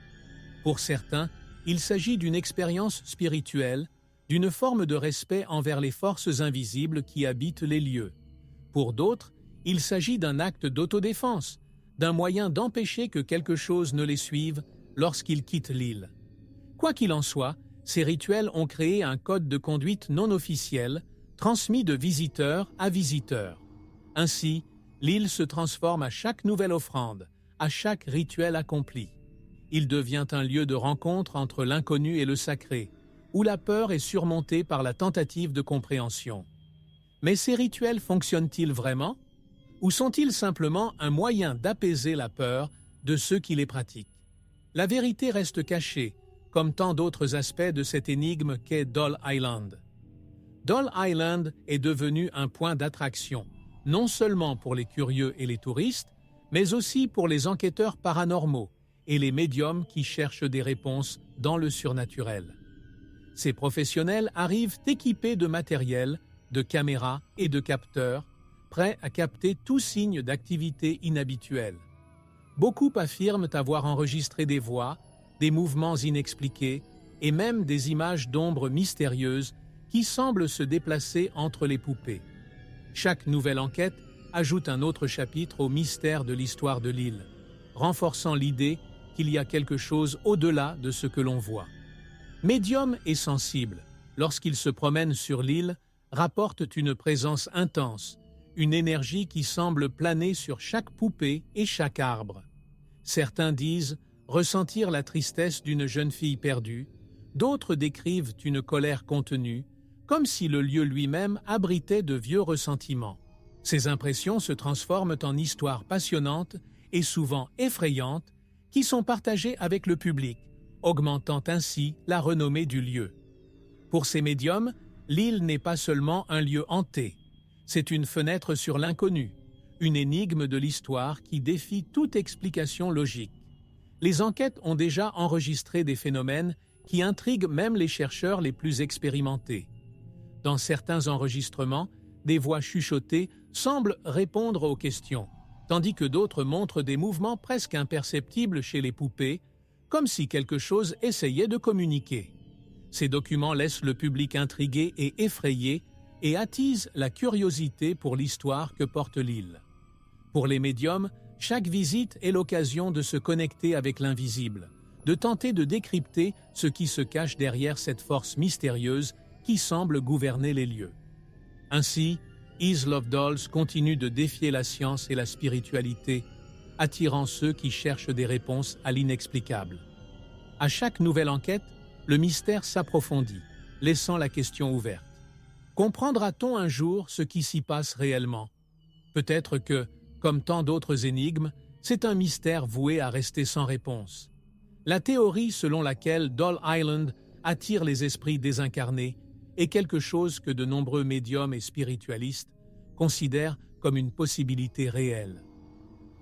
Pour certains, il s'agit d'une expérience spirituelle, d'une forme de respect envers les forces invisibles qui habitent les lieux. Pour d'autres, il s'agit d'un acte d'autodéfense, d'un moyen d'empêcher que quelque chose ne les suive lorsqu'ils quittent l'île. Quoi qu'il en soit, ces rituels ont créé un code de conduite non officiel, transmis de visiteur à visiteur. Ainsi, l'île se transforme à chaque nouvelle offrande, à chaque rituel accompli. Il devient un lieu de rencontre entre l'inconnu et le sacré, où la peur est surmontée par la tentative de compréhension. Mais ces rituels fonctionnent-ils vraiment? Ou sont-ils simplement un moyen d'apaiser la peur de ceux qui les pratiquent? La vérité reste cachée, comme tant d'autres aspects de cette énigme qu'est Doll Island. Doll Island est devenu un point d'attraction, non seulement pour les curieux et les touristes, mais aussi pour les enquêteurs paranormaux et les médiums qui cherchent des réponses dans le surnaturel. Ces professionnels arrivent équipés de matériel, de caméras et de capteurs, prêts à capter tout signe d'activité inhabituelle. Beaucoup affirment avoir enregistré des voix, des mouvements inexpliqués et même des images d'ombres mystérieuses qui semblent se déplacer entre les poupées. Chaque nouvelle enquête ajoute un autre chapitre au mystère de l'histoire de l'île, renforçant l'idée qu'il y a quelque chose au-delà de ce que l'on voit. Médiums et sensibles, lorsqu'ils se promènent sur l'île, rapportent une présence intense, une énergie qui semble planer sur chaque poupée et chaque arbre. Certains disent ressentir la tristesse d'une jeune fille perdue, d'autres décrivent une colère contenue, comme si le lieu lui-même abritait de vieux ressentiments. Ces impressions se transforment en histoires passionnantes et souvent effrayantes qui sont partagées avec le public, augmentant ainsi la renommée du lieu. Pour ces médiums, l'île n'est pas seulement un lieu hanté, c'est une fenêtre sur l'inconnu, une énigme de l'histoire qui défie toute explication logique. Les enquêtes ont déjà enregistré des phénomènes qui intriguent même les chercheurs les plus expérimentés. Dans certains enregistrements, des voix chuchotées semblent répondre aux questions, tandis que d'autres montrent des mouvements presque imperceptibles chez les poupées, comme si quelque chose essayait de communiquer. Ces documents laissent le public intrigué et effrayé et attisent la curiosité pour l'histoire que porte l'île. Pour les médiums, chaque visite est l'occasion de se connecter avec l'invisible, de tenter de décrypter ce qui se cache derrière cette force mystérieuse qui semble gouverner les lieux. Ainsi, Isle of Dolls continue de défier la science et la spiritualité, attirant ceux qui cherchent des réponses à l'inexplicable. À chaque nouvelle enquête, le mystère s'approfondit, laissant la question ouverte. Comprendra-t-on un jour ce qui s'y passe réellement? Peut-être que, comme tant d'autres énigmes, c'est un mystère voué à rester sans réponse. La théorie selon laquelle Doll Island attire les esprits désincarnés est quelque chose que de nombreux médiums et spiritualistes considèrent comme une possibilité réelle.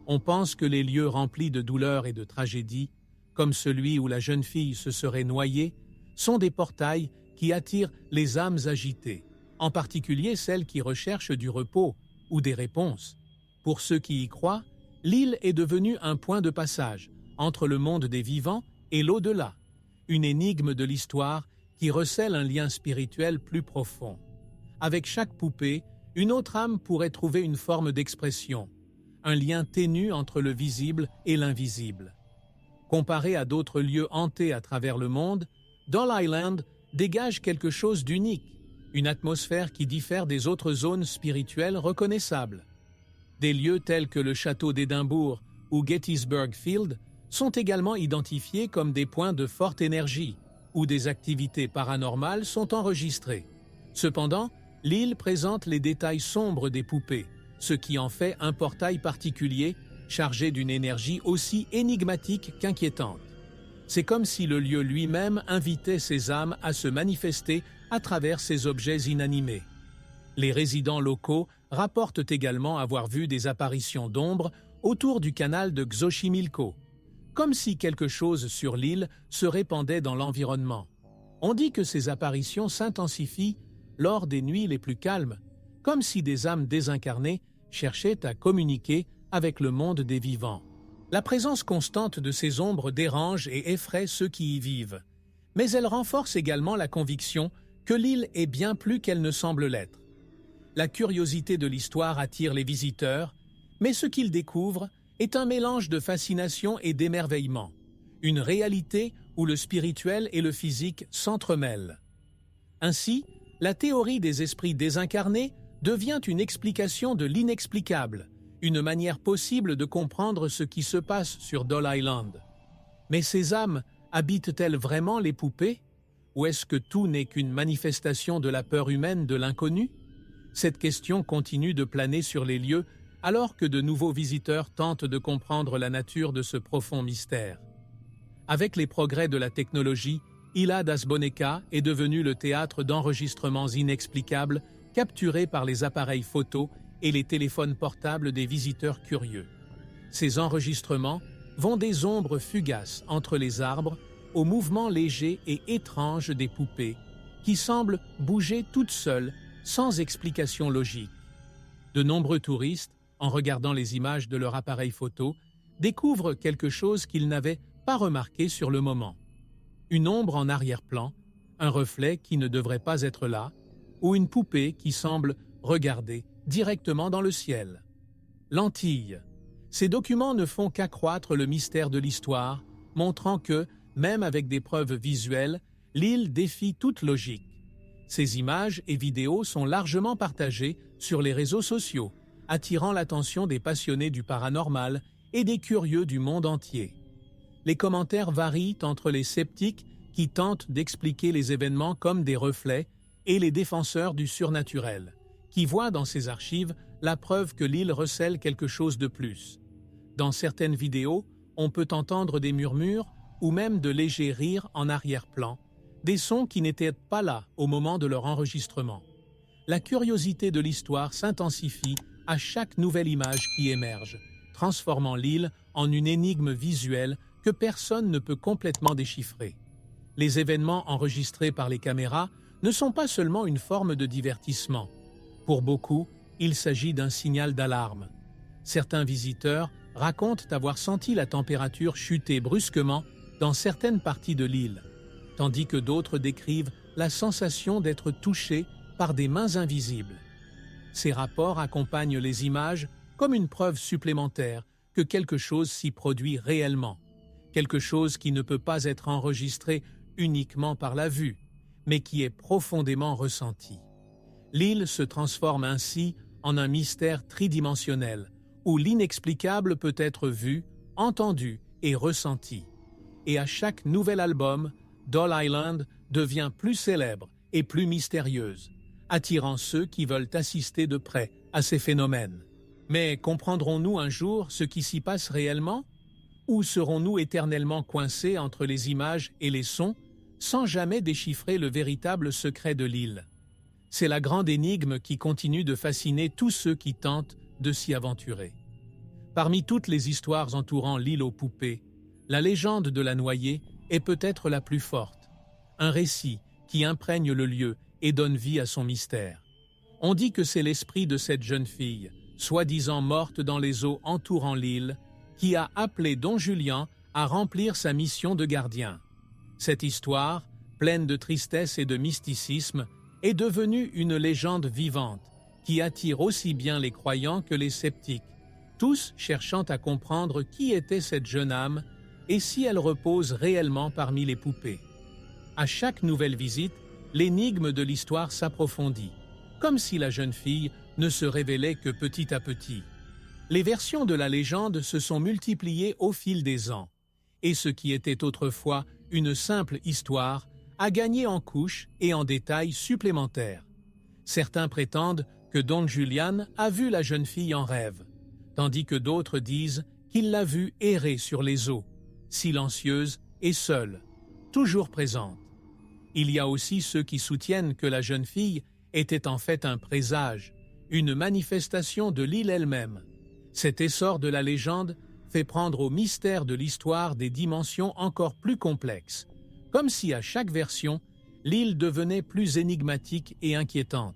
On pense que les lieux remplis de douleurs et de tragédies, comme celui où la jeune fille se serait noyée, sont des portails qui attirent les âmes agitées, en particulier celles qui recherchent du repos ou des réponses. Pour ceux qui y croient, l'île est devenue un point de passage entre le monde des vivants et l'au-delà, une énigme de l'histoire qui recèle un lien spirituel plus profond. Avec chaque poupée, une autre âme pourrait trouver une forme d'expression, un lien ténu entre le visible et l'invisible. Comparé à d'autres lieux hantés à travers le monde, Doll Island dégage quelque chose d'unique, une atmosphère qui diffère des autres zones spirituelles reconnaissables. Des lieux tels que le château d'Édimbourg ou Gettysburg Field sont également identifiés comme des points de forte énergie, où des activités paranormales sont enregistrées. Cependant, l'île présente les détails sombres des poupées, ce qui en fait un portail particulier chargé d'une énergie aussi énigmatique qu'inquiétante. C'est comme si le lieu lui-même invitait ces âmes à se manifester à travers ces objets inanimés. Les résidents locaux rapportent également avoir vu des apparitions d'ombres autour du canal de Xochimilco, comme si quelque chose sur l'île se répandait dans l'environnement. On dit que ces apparitions s'intensifient lors des nuits les plus calmes, comme si des âmes désincarnées cherchaient à communiquer avec le monde des vivants. La présence constante de ces ombres dérange et effraie ceux qui y vivent, mais elle renforce également la conviction que l'île est bien plus qu'elle ne semble l'être. La curiosité de l'histoire attire les visiteurs, mais ce qu'ils découvrent est un mélange de fascination et d'émerveillement, une réalité où le spirituel et le physique s'entremêlent. Ainsi, la théorie des esprits désincarnés devient une explication de l'inexplicable, une manière possible de comprendre ce qui se passe sur Doll Island. Mais ces âmes habitent-elles vraiment les poupées? Ou est-ce que tout n'est qu'une manifestation de la peur humaine de l'inconnu? Cette question continue de planer sur les lieux alors que de nouveaux visiteurs tentent de comprendre la nature de ce profond mystère. Avec les progrès de la technologie, Ilha das Bonecas est devenue le théâtre d'enregistrements inexplicables capturés par les appareils photo et les téléphones portables des visiteurs curieux. Ces enregistrements vont des ombres fugaces entre les arbres aux mouvements légers et étranges des poupées qui semblent bouger toutes seules sans explication logique. De nombreux touristes, en regardant les images de leur appareil photo, découvrent quelque chose qu'ils n'avaient pas remarqué sur le moment. Une ombre en arrière-plan, un reflet qui ne devrait pas être là, ou une poupée qui semble regarder directement dans le ciel. L'Antille. Ces documents ne font qu'accroître le mystère de l'histoire, montrant que, même avec des preuves visuelles, l'île défie toute logique. Ces images et vidéos sont largement partagées sur les réseaux sociaux, attirant l'attention des passionnés du paranormal et des curieux du monde entier. les commentaires varient entre les sceptiques qui tentent d'expliquer les événements comme des reflets et les défenseurs du surnaturel, qui voient dans ces archives la preuve que l'île recèle quelque chose de plus. Dans certaines vidéos, on peut entendre des murmures ou même de légers rires en arrière-plan, des sons qui n'étaient pas là au moment de leur enregistrement. La curiosité de l'histoire s'intensifie à chaque nouvelle image qui émerge, transformant l'île en une énigme visuelle que personne ne peut complètement déchiffrer. Les événements enregistrés par les caméras ne sont pas seulement une forme de divertissement. Pour beaucoup, il s'agit d'un signal d'alarme. Certains visiteurs racontent avoir senti la température chuter brusquement dans certaines parties de l'île, tandis que d'autres décrivent la sensation d'être touchés par des mains invisibles. Ces rapports accompagnent les images comme une preuve supplémentaire que quelque chose s'y produit réellement, quelque chose qui ne peut pas être enregistré uniquement par la vue, mais qui est profondément ressenti. L'île se transforme ainsi en un mystère tridimensionnel, où l'inexplicable peut être vu, entendu et ressenti. Et à chaque nouvel album, Doll Island devient plus célèbre et plus mystérieuse, attirant ceux qui veulent assister de près à ces phénomènes. Mais comprendrons-nous un jour ce qui s'y passe réellement? Ou serons-nous éternellement coincés entre les images et les sons, sans jamais déchiffrer le véritable secret de l'île? C'est la grande énigme qui continue de fasciner tous ceux qui tentent de s'y aventurer. Parmi toutes les histoires entourant l'île aux poupées, la légende de la noyée est peut-être la plus forte, un récit qui imprègne le lieu et donne vie à son mystère. On dit que c'est l'esprit de cette jeune fille, soi-disant morte dans les eaux entourant l'île, qui a appelé Don Julian à remplir sa mission de gardien. Cette histoire, pleine de tristesse et de mysticisme, est devenue une légende vivante qui attire aussi bien les croyants que les sceptiques, tous cherchant à comprendre qui était cette jeune âme et si elle repose réellement parmi les poupées. À chaque nouvelle visite, l'énigme de l'histoire s'approfondit, comme si la jeune fille ne se révélait que petit à petit. Les versions de la légende se sont multipliées au fil des ans, et ce qui était autrefois une simple histoire a gagné en couches et en détails supplémentaires. Certains prétendent que Don Julian a vu la jeune fille en rêve, tandis que d'autres disent qu'il l'a vue errer sur les eaux, silencieuse et seule, toujours présente. Il y a aussi ceux qui soutiennent que la jeune fille était en fait un présage, une manifestation de l'île elle-même. Cet essor de la légende fait prendre au mystère de l'histoire des dimensions encore plus complexes, comme si à chaque version, l'île devenait plus énigmatique et inquiétante.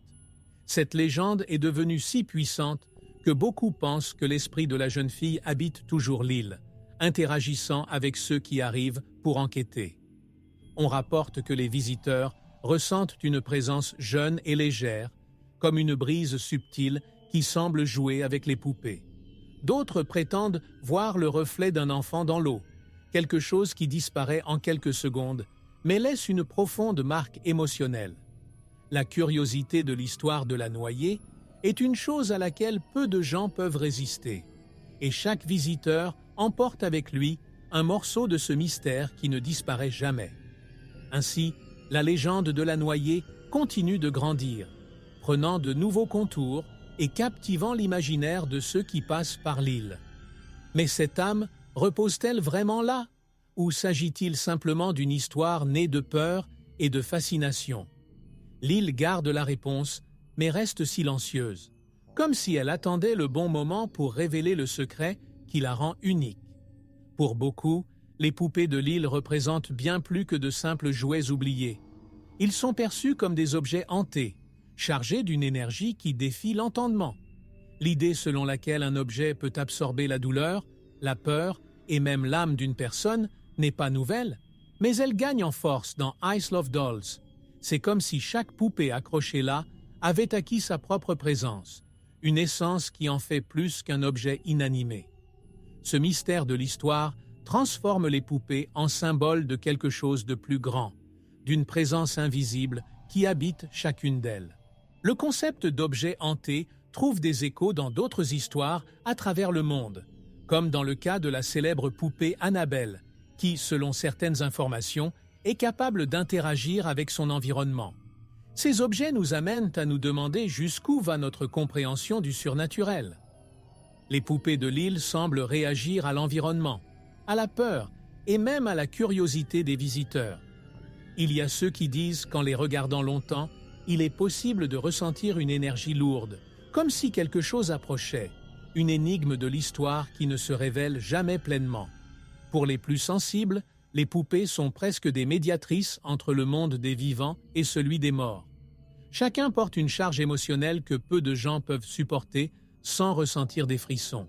Cette légende est devenue si puissante que beaucoup pensent que l'esprit de la jeune fille habite toujours l'île, interagissant avec ceux qui arrivent pour enquêter. On rapporte que les visiteurs ressentent une présence jeune et légère, comme une brise subtile qui semble jouer avec les poupées. D'autres prétendent voir le reflet d'un enfant dans l'eau, quelque chose qui disparaît en quelques secondes, mais laisse une profonde marque émotionnelle. La curiosité de l'histoire de la noyée est une chose à laquelle peu de gens peuvent résister, et chaque visiteur emporte avec lui un morceau de ce mystère qui ne disparaît jamais. Ainsi, la légende de la noyée continue de grandir, prenant de nouveaux contours et captivant l'imaginaire de ceux qui passent par l'île. Mais cette âme repose-t-elle vraiment là? Ou s'agit-il simplement d'une histoire née de peur et de fascination? L'île garde la réponse, mais reste silencieuse, comme si elle attendait le bon moment pour révéler le secret qui la rend unique. Pour beaucoup, les poupées de l'île représentent bien plus que de simples jouets oubliés. Ils sont perçus comme des objets hantés, chargés d'une énergie qui défie l'entendement. L'idée selon laquelle un objet peut absorber la douleur, la peur et même l'âme d'une personne n'est pas nouvelle, mais elle gagne en force dans Ice Love Dolls. C'est comme si chaque poupée accrochée là avait acquis sa propre présence, une essence qui en fait plus qu'un objet inanimé. Ce mystère de l'histoire transforme les poupées en symboles de quelque chose de plus grand, d'une présence invisible qui habite chacune d'elles. Le concept d'objet hanté trouve des échos dans d'autres histoires à travers le monde, comme dans le cas de la célèbre poupée Annabelle, qui, selon certaines informations, est capable d'interagir avec son environnement. Ces objets nous amènent à nous demander jusqu'où va notre compréhension du surnaturel. Les poupées de Lille semblent réagir à l'environnement, à la peur et même à la curiosité des visiteurs. Il y a ceux qui disent qu'en les regardant longtemps, il est possible de ressentir une énergie lourde, comme si quelque chose approchait, une énigme de l'histoire qui ne se révèle jamais pleinement. Pour les plus sensibles, les poupées sont presque des médiatrices entre le monde des vivants et celui des morts. Chacun porte une charge émotionnelle que peu de gens peuvent supporter sans ressentir des frissons.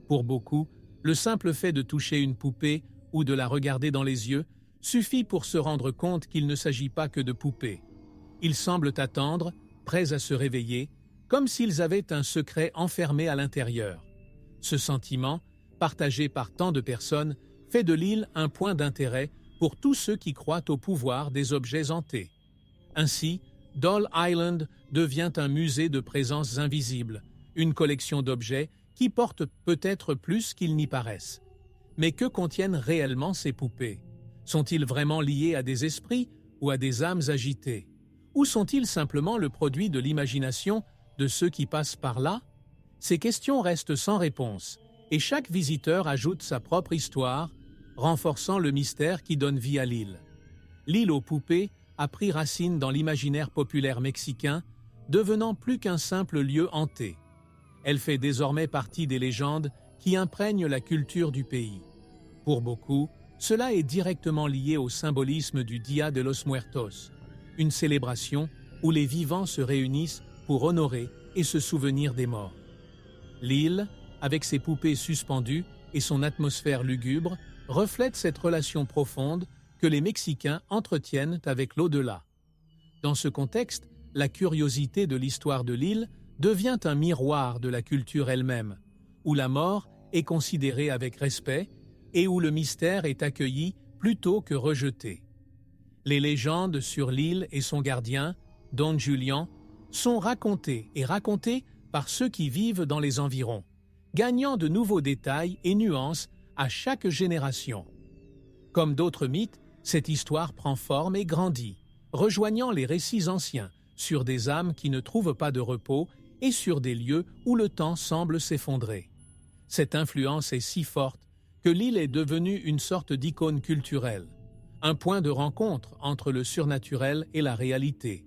Pour beaucoup, le simple fait de toucher une poupée ou de la regarder dans les yeux suffit pour se rendre compte qu'il ne s'agit pas que de poupées. Ils semblent attendre, prêts à se réveiller, comme s'ils avaient un secret enfermé à l'intérieur. Ce sentiment, partagé par tant de personnes, fait de Lille un point d'intérêt pour tous ceux qui croient au pouvoir des objets hantés. Ainsi, Doll Island devient un musée de présences invisibles, une collection d'objets qui portent peut-être plus qu'ils n'y paraissent. Mais que contiennent réellement ces poupées? Sont-ils vraiment liés à des esprits ou à des âmes agitées? Ou sont-ils simplement le produit de l'imagination de ceux qui passent par là? Ces questions restent sans réponse, et chaque visiteur ajoute sa propre histoire, renforçant le mystère qui donne vie à l'île. L'île aux poupées a pris racine dans l'imaginaire populaire mexicain, devenant plus qu'un simple lieu hanté. Elle fait désormais partie des légendes qui imprègnent la culture du pays. Pour beaucoup, cela est directement lié au symbolisme du Dia de los Muertos, une célébration où les vivants se réunissent pour honorer et se souvenir des morts. L'île, avec ses poupées suspendues et son atmosphère lugubre, reflète cette relation profonde que les Mexicains entretiennent avec l'au-delà. Dans ce contexte, la curiosité de l'histoire de l'île devient un miroir de la culture elle-même, où la mort est considérée avec respect et où le mystère est accueilli plutôt que rejeté. Les légendes sur l'île et son gardien, Don Julian, sont racontées par ceux qui vivent dans les environs, gagnant de nouveaux détails et nuances à chaque génération. Comme d'autres mythes, cette histoire prend forme et grandit, rejoignant les récits anciens sur des âmes qui ne trouvent pas de repos et sur des lieux où le temps semble s'effondrer. Cette influence est si forte que l'île est devenue une sorte d'icône culturelle, un point de rencontre entre le surnaturel et la réalité,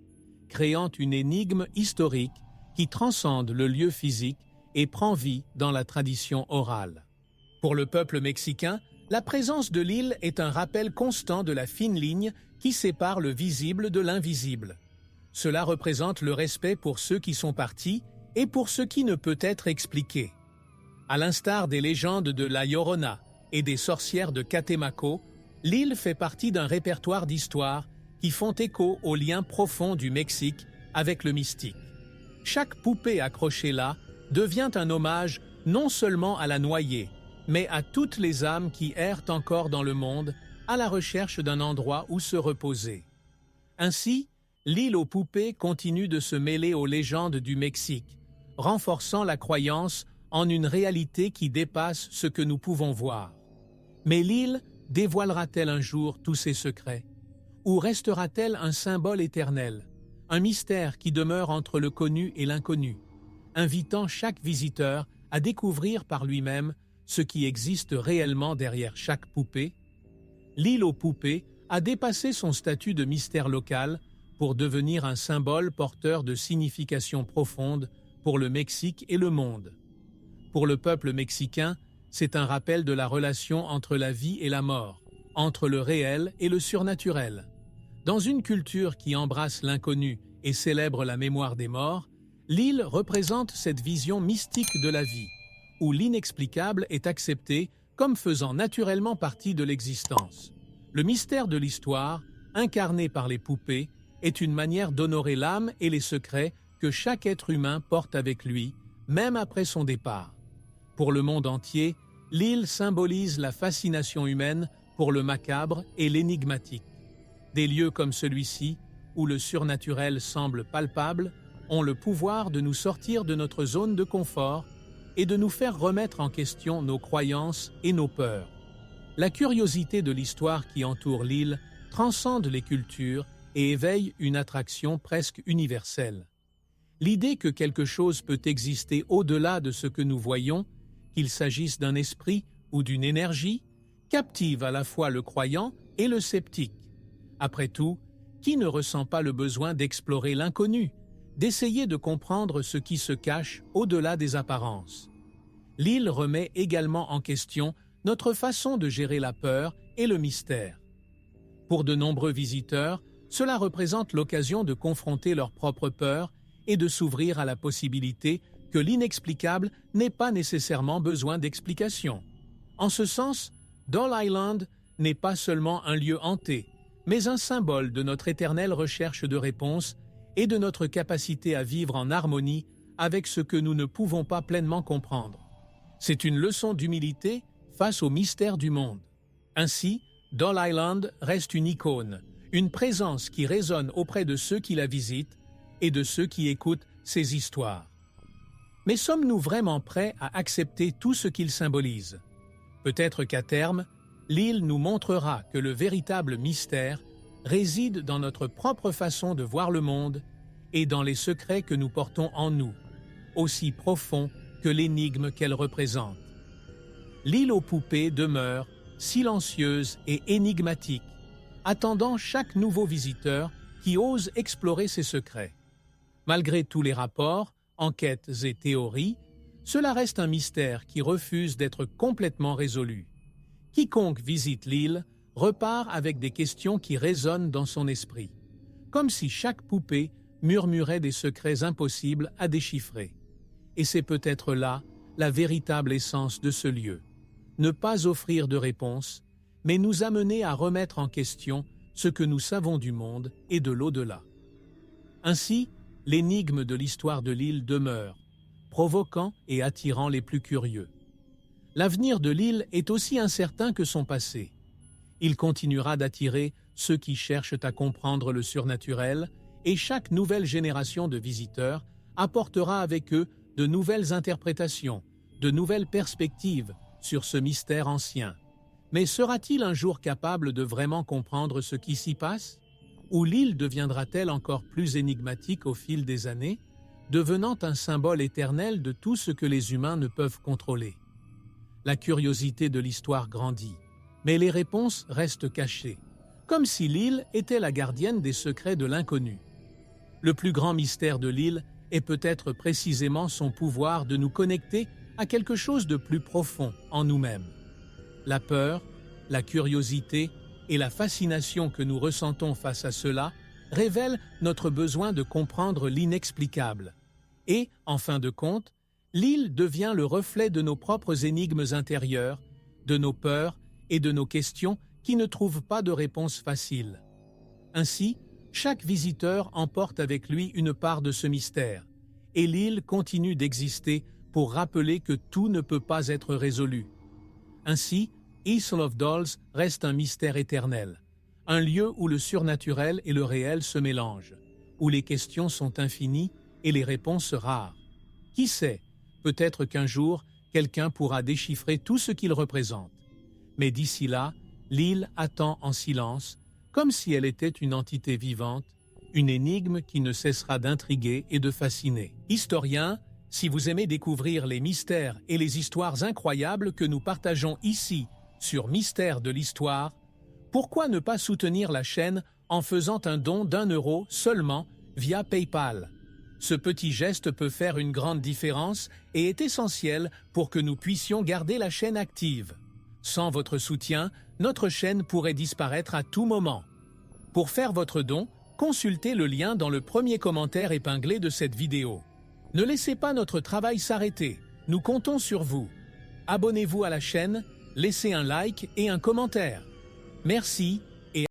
créant une énigme historique qui transcende le lieu physique et prend vie dans la tradition orale. Pour le peuple mexicain, la présence de l'île est un rappel constant de la fine ligne qui sépare le visible de l'invisible. Cela représente le respect pour ceux qui sont partis et pour ce qui ne peut être expliqué. À l'instar des légendes de La Llorona et des sorcières de Catemaco, l'île fait partie d'un répertoire d'histoires qui font écho aux liens profonds du Mexique avec le mystique. Chaque poupée accrochée là devient un hommage non seulement à la noyée, mais à toutes les âmes qui errent encore dans le monde à la recherche d'un endroit où se reposer. Ainsi, l'île aux poupées continue de se mêler aux légendes du Mexique, renforçant la croyance en une réalité qui dépasse ce que nous pouvons voir. Mais l'île dévoilera-t-elle un jour tous ses secrets? Ou restera-t-elle un symbole éternel, un mystère qui demeure entre le connu et l'inconnu, invitant chaque visiteur à découvrir par lui-même ce qui existe réellement derrière chaque poupée? L'île aux poupées a dépassé son statut de mystère local pour devenir un symbole porteur de signification profonde pour le Mexique et le monde. Pour le peuple mexicain, c'est un rappel de la relation entre la vie et la mort, entre le réel et le surnaturel. Dans une culture qui embrasse l'inconnu et célèbre la mémoire des morts, l'île représente cette vision mystique de la vie, où l'inexplicable est accepté comme faisant naturellement partie de l'existence. Le mystère de l'histoire, incarné par les poupées, est une manière d'honorer l'âme et les secrets que chaque être humain porte avec lui, même après son départ. Pour le monde entier, l'île symbolise la fascination humaine pour le macabre et l'énigmatique. Des lieux comme celui-ci, où le surnaturel semble palpable, ont le pouvoir de nous sortir de notre zone de confort et de nous faire remettre en question nos croyances et nos peurs. La curiosité de l'histoire qui entoure l'île transcende les cultures et éveille une attraction presque universelle. L'idée que quelque chose peut exister au-delà de ce que nous voyons, qu'il s'agisse d'un esprit ou d'une énergie, captive à la fois le croyant et le sceptique. Après tout, qui ne ressent pas le besoin d'explorer l'inconnu, d'essayer de comprendre ce qui se cache au-delà des apparences? L'île remet également en question notre façon de gérer la peur et le mystère. Pour de nombreux visiteurs, cela représente l'occasion de confronter leurs propres peurs et de s'ouvrir à la possibilité que l'inexplicable n'ait pas nécessairement besoin d'explication. En ce sens, Doll Island n'est pas seulement un lieu hanté, mais un symbole de notre éternelle recherche de réponses et de notre capacité à vivre en harmonie avec ce que nous ne pouvons pas pleinement comprendre. C'est une leçon d'humilité face au mystère du monde. Ainsi, Doll Island reste une icône, une présence qui résonne auprès de ceux qui la visitent et de ceux qui écoutent ses histoires. Mais sommes-nous vraiment prêts à accepter tout ce qu'il symbolise? Peut-être qu'à terme, l'île nous montrera que le véritable mystère réside dans notre propre façon de voir le monde et dans les secrets que nous portons en nous, aussi profonds que l'énigme qu'elle représente. L'île aux poupées demeure silencieuse et énigmatique, attendant chaque nouveau visiteur qui ose explorer ses secrets. Malgré tous les rapports, enquêtes et théories, cela reste un mystère qui refuse d'être complètement résolu. Quiconque visite l'île repart avec des questions qui résonnent dans son esprit, comme si chaque poupée murmurait des secrets impossibles à déchiffrer. Et c'est peut-être là la véritable essence de ce lieu. Ne pas offrir de réponse, mais nous amener à remettre en question ce que nous savons du monde et de l'au-delà. Ainsi, l'énigme de l'histoire de l'île demeure, provoquant et attirant les plus curieux. L'avenir de l'île est aussi incertain que son passé. Il continuera d'attirer ceux qui cherchent à comprendre le surnaturel et chaque nouvelle génération de visiteurs apportera avec eux de nouvelles interprétations, de nouvelles perspectives sur ce mystère ancien. Mais sera-t-il un jour capable de vraiment comprendre ce qui s'y passe? Ou l'île deviendra-t-elle encore plus énigmatique au fil des années, devenant un symbole éternel de tout ce que les humains ne peuvent contrôler? La curiosité de l'histoire grandit, mais les réponses restent cachées, comme si l'île était la gardienne des secrets de l'inconnu. Le plus grand mystère de l'île est peut-être précisément son pouvoir de nous connecter à quelque chose de plus profond en nous-mêmes. La peur, la curiosité et la fascination que nous ressentons face à cela révèlent notre besoin de comprendre l'inexplicable. Et, en fin de compte, l'île devient le reflet de nos propres énigmes intérieures, de nos peurs et de nos questions qui ne trouvent pas de réponse facile. Ainsi, chaque visiteur emporte avec lui une part de ce mystère, et l'île continue d'exister pour rappeler que tout ne peut pas être résolu. Ainsi, Isle of Dolls reste un mystère éternel, un lieu où le surnaturel et le réel se mélangent, où les questions sont infinies et les réponses rares. Qui sait, peut-être qu'un jour, quelqu'un pourra déchiffrer tout ce qu'il représente. Mais d'ici là, l'île attend en silence, comme si elle était une entité vivante, une énigme qui ne cessera d'intriguer et de fasciner. Historiens, si vous aimez découvrir les mystères et les histoires incroyables que nous partageons ici sur Mystères de l'Histoire, pourquoi ne pas soutenir la chaîne en faisant un don d'1 € seulement via PayPal? Ce petit geste peut faire une grande différence et est essentiel pour que nous puissions garder la chaîne active. Sans votre soutien, notre chaîne pourrait disparaître à tout moment. Pour faire votre don, consultez le lien dans le premier commentaire épinglé de cette vidéo. Ne laissez pas notre travail s'arrêter, nous comptons sur vous. Abonnez-vous à la chaîne, laissez un like et un commentaire. Merci